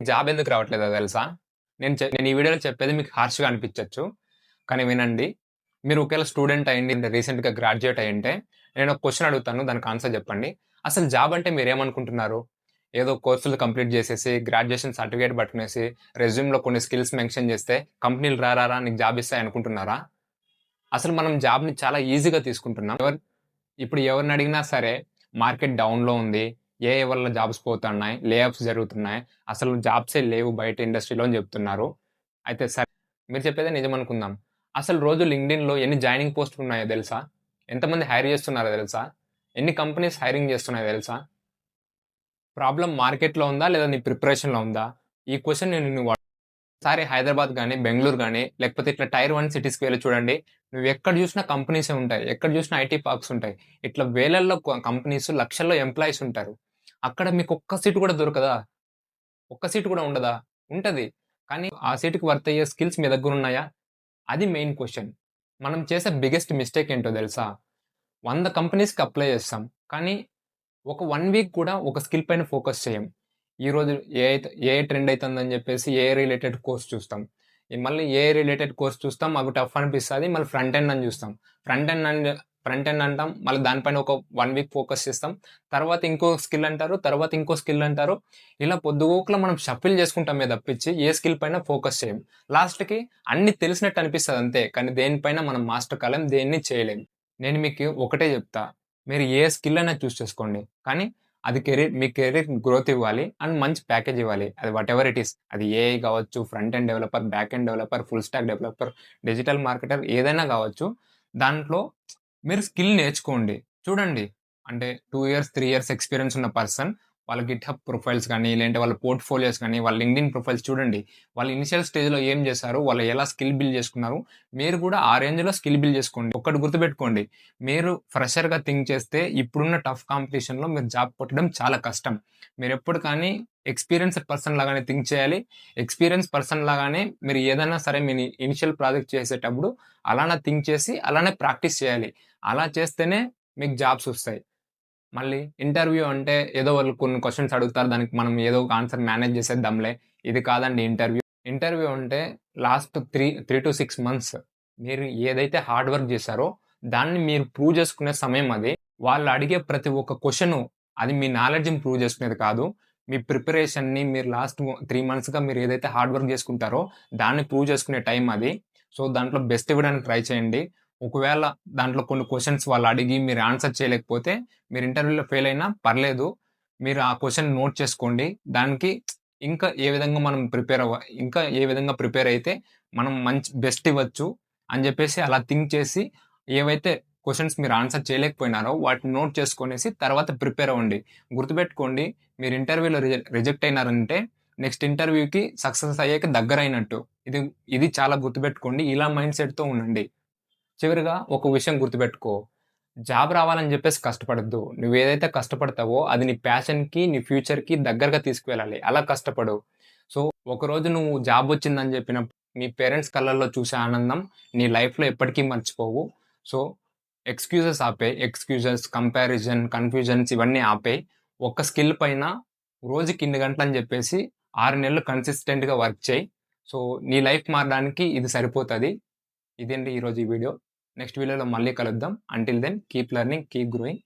Job ఎందుకు రావట్లేదో తెలుసా? నేను ఈ వీడియోలో చెప్పేది మీకు హార్ష్‌గా అనిపించొచ్చు. కానీ వినండి. మీరు ఒకవేళ స్టూడెంట్ అయ్యుండి రీసెంట్‌గా గ్రాడ్యుయేట్ అయ్యుంటే, నేను ఒక క్వెషన్ అడుగుతాను. దానికి ఆన్సర్ చెప్పండి. అసలు జాబ్ అంటే మీరేమనుకుంటున్నారు? ఏదో కోర్సులు కంప్లీట్ చేసేసి, గ్రాడ్యుయేషన్ సర్టిఫికేట్ పట్టుకునేసి, రెజ్యూమ్‌లో కొన్ని స్కిల్స్ మెన్షన్ చేస్తే, కంపెనీలు రా నీకు జాబ్ ఇస్తాయి అనుకుంటున్నారా? అసలు మనం జాబ్‌ని చాలా ఈజీగా తీసుకుంటున్నాం. ఇప్పుడు ఎవరిని అడిగినా సరే మార్కెట్ డౌన్‌లో ఉంది. ఏఐ వల్ల జాబ్స్ పోతున్నాయి. లే ఆఫ్స్ జరుగుతున్నాయి. అసలు జాబ్సే లేవు బయట ఇండస్ట్రీలో అని చెప్తున్నారు. అయితే సరే మీరు చెప్పేదే నిజమనుకుందాం. అసలు రోజు లింక్డ్ఇన్‌లో ఎన్ని జాయినింగ్ పోస్టులు ఉన్నాయో తెలుసా? ఎంతమంది హైర్ చేస్తున్నారో తెలుసా? ఎన్ని కంపెనీస్ హైరింగ్ చేస్తున్నాయో తెలుసా? ప్రాబ్లమ్ మార్కెట్‌లో ఉందా? లేదా నీ ప్రిపరేషన్‌లో ఉందా? ఈ క్వెషన్ నేను ఒకసారి హైదరాబాద్ గాని, బెంగుళూరు గాని, లేకపోతే ఇట్లా టైర్ 1 సిటీస్‌కి వెళ్లి చూడండి. నువ్వెక్కడ జూసినా కంపెనీసే ఉంటాయి. ఎక్కడ జూసినా ఐటీ పార్క్స్ ఉంటాయి. ఇట్లా వేలల్లో కంపెనీస్, లక్షల్లో ఎంప్లాయీస్ ఉంటారు. అక్కడ మీకొక్క సీట్ కూడా దొరకదా? ఒక్క సీట్ కూడా ఉండదా? ఉంటది. కానీ ఆ సీట్‌కి వర్త్ అయ్యే స్కిల్స్ మీ దగ్గరున్నాయా? అది మెయిన్ క్వెషన్. మనం చేసే బిగ్గెస్ట్ మిస్టేక్ ఏంటో తెలుసా? 100 కంపెనీస్‌కి అప్లై చేస్తాం. కానీ ఒక 1 వీక్ కూడా ఒక స్కిల్ పైన ఫోకస్ చేయం. ఈరోజు ఏఐ ట్రెండ్ అయితుందని చెప్పేసి ఏఐ రిలేటెడ్ కోర్స్ చూస్తాం. మళ్ళీ ఏఐ రిలేటెడ్ కోర్స్ చూస్తాం. మాకు టఫ్ అనిపిస్తది. మళ్ళీ ఫ్రంట్ ఎండ్ అని చూస్తాం. ఫ్రంట్ ఎండ్ అంటాం. మళ్ళీ దానిపైన ఒక 1 వీక్ ఫోకస్ చేస్తాం. తర్వాత ఇంకో స్కిల్ అంటారు. తర్వాత ఇంకో స్కిల్ అంటారు. ఇలా పొద్దుగూకుల మనం షఫిల్ చేసుకుంటామే తప్పించి ఏ స్కిల్ పైన ఫోకస్ చేయం. లాస్ట్‌కి అన్నీ తెలిసినట్టు అనిపిస్తది అంతే. కానీ దేనిపైన మనం మాస్టర్ కాలేం. దేన్ని చేయలేం. నేను మీకు ఒకటే చెప్తా. మీరు ఏ స్కిల్ అయినా చూస్ చేసుకోండి. కానీ అది మీ కెరీర్ గ్రోత్ ఇవ్వాలి అండ్ మంచి ప్యాకేజ్ ఇవ్వాలి. అది వాటెవర్ ఇట్ ఈస్. అది ఏఐ కావచ్చు, front end developer, back end developer, full stack developer, digital marketer ఏదైనా కావచ్చు. దాంట్లో మీరు స్కిల్ నేర్చుకోండి. చూడండి. అంటే 2 ఇయర్స్, 3 ఇయర్స్ ఎక్స్‌పీరియన్స్ ఉన్న పర్సన్ వాళ్ళ గిట్‌హబ్ ప్రొఫైల్స్ గాని, లేదంటే వాళ్ళ పోర్ట్‌ఫోలియోస్ గాని, వాళ్ళ లింక్డ్ఇన్ ప్రొఫైల్స్ చూడండి. వాళ్ళు ఇనిషియల్ స్టేజ్‌లో ఏం చేశారు? వాళ్ళు ఎలా స్కిల్ బిల్డ్ చేసుకున్నారు? మీరు కూడా ఆ రేంజ్‌లో స్కిల్ బిల్డ్ చేసుకోండి. ఒక్కటి గుర్తుపెట్టుకోండి. మీరు ఫ్రెషర్‌గా థింక్ చేస్తే ఇప్పుడున్న టఫ్ కాంపిటీషన్‌లో మీరు జాబ్ కొట్టడం చాలా కష్టం. మీరెప్పుడు కానీ ఎక్స్‌పీరియన్స్‌డ్ పర్సన్ లాగానే థింక్ చేయాలి. ఎక్స్‌పీరియన్స్ పర్సన్ లాగానే మీరు ఏదైనా సరే మీ ఇనిషియల్ ప్రాజెక్ట్ చేసేటప్పుడు అలానే థింక్ చేసి, అలానే ప్రాక్టీస్ చేయాలి. అలా చేస్తేనే మీకు జాబ్స్ వస్తాయి. మళ్ళీ ఇంటర్వ్యూ అంటే ఏదో వాళ్ళు కొన్ని క్వెషన్స్ అడుగుతారు. దానికి మనం ఏదో ఒక ఆన్సర్ మేనేజ్ చేసేద్దాంలే. ఇది కాదండి ఇంటర్వ్యూ. ఇంటర్వ్యూ అంటే లాస్ట్ 3-6 మంత్స్ మీరు ఏదైతే హార్డ్ వర్క్ చేశారో దాన్ని మీరు ప్రూవ్ చేసుకునే సమయం అది. వాళ్ళు అడిగే ప్రతి ఒక్క క్వెషను అది మీ నాలెడ్జ్‌ని ప్రూవ్ చేసుకునేది కాదు. మీ ప్రిపరేషన్‌ని మీరు లాస్ట్ 3 మంత్స్‌గా మీరు ఏదైతే హార్డ్ వర్క్ చేసుకుంటారో దాన్ని ప్రూవ్ చేసుకునే టైం అది. సో, దాంట్లో బెస్ట్ ఇవ్వడానికి ట్రై చేయండి. ఒకవేళ దాంట్లో కొన్ని క్వెషన్స్ వాళ్ళు అడిగి మీరు ఆన్సర్ చేయలేకపోతే మీరు ఇంటర్వ్యూలో ఫెయిల్ అయినా పర్లేదు. మీరు ఆ క్వెషన్ నోట్ చేసుకోండి. దానికి ఇంకా ఏ విధంగా మనం ఇంకా ఏ విధంగా ప్రిపేర్ అయితే మనం మంచి బెస్ట్ ఇవ్వచ్చు అని జెప్పేసి అలా థింక్ చేసి ఏవైతే క్వెషన్స్ మీరు ఆన్సర్ చేయలేకపోయినారో వాటిని నోట్ చేసుకొనేసి తర్వాత ప్రిపేర్ అవ్వండి. గుర్తుపెట్టుకోండి మీరు ఇంటర్వ్యూలో రిజెక్ట్ అయినారంటే నెక్స్ట్ ఇంటర్వ్యూకి సక్సెస్ అయ్యాక దగ్గరైనట్టు. ఇది ఇది చాలా గుర్తుపెట్టుకోండి. ఇలా మైండ్ సెట్‌తో ఉండండి. చివరగా ఒక విషయం గుర్తుపెట్టుకో. జాబ్ రావాలని జెప్పేసి కష్టపడొద్దు. నువ్వేదైతే కష్టపడతావో అది నీ ప్యాషన్‌కి, నీ ఫ్యూచర్‌కి దగ్గరగా తీసుకువెళ్ళాలి. అలా కష్టపడు. సో, ఒకరోజు నువ్వు జాబొచ్చిందని జెప్పినప్పుడు మీ పేరెంట్స్ కళ్ళల్లో చూసే ఆనందం నీ లైఫ్‌లో ఎప్పటికీ మర్చిపోవు. సో, ఎక్స్‌క్యూజెస్ ఆపేయి. ఎక్స్‌క్యూజెస్, కంపారిజన్, కన్‌ఫ్యూజన్స్ ఇవన్నీ ఆపేయి. ఒక్క స్కిల్ పైన రోజుకి ఇన్ని గంటలని జెప్పేసి 6 నెలలు కన్సిస్టెంట్‌గా వర్క్ చెయి. సో, నీ లైఫ్ మారడానికి ఇది సరిపోతది. ఇదండి ఈరోజు ఈ వీడియో. నెక్స్ట్ వీడియోలో మళ్ళీ కలుద్దాం. Until then keep learning, keep growing.